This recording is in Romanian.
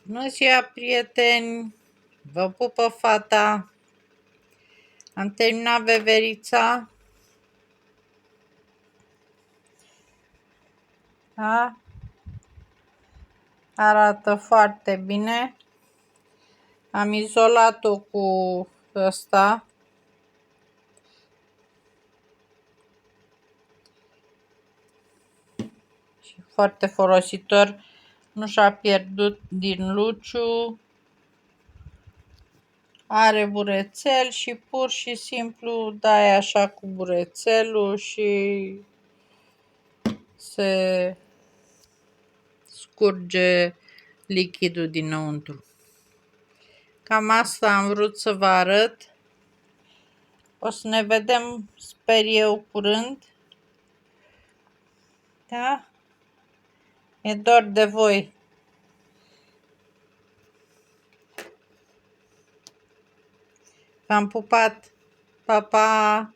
Bună ziua, prieteni! Vă pupă fata! Am terminat veverița. Da? Arată foarte bine. Am izolat-o cu ăsta. Și foarte folositor. Nu și-a pierdut din luciu. Are burețel și pur și simplu dai așa cu burețelul și se scurge lichidul dinăuntru. Cam asta am vrut să vă arăt. O să ne vedem, sper eu, curând. Da? E dor de voi. V-am pupat. Pa, pa!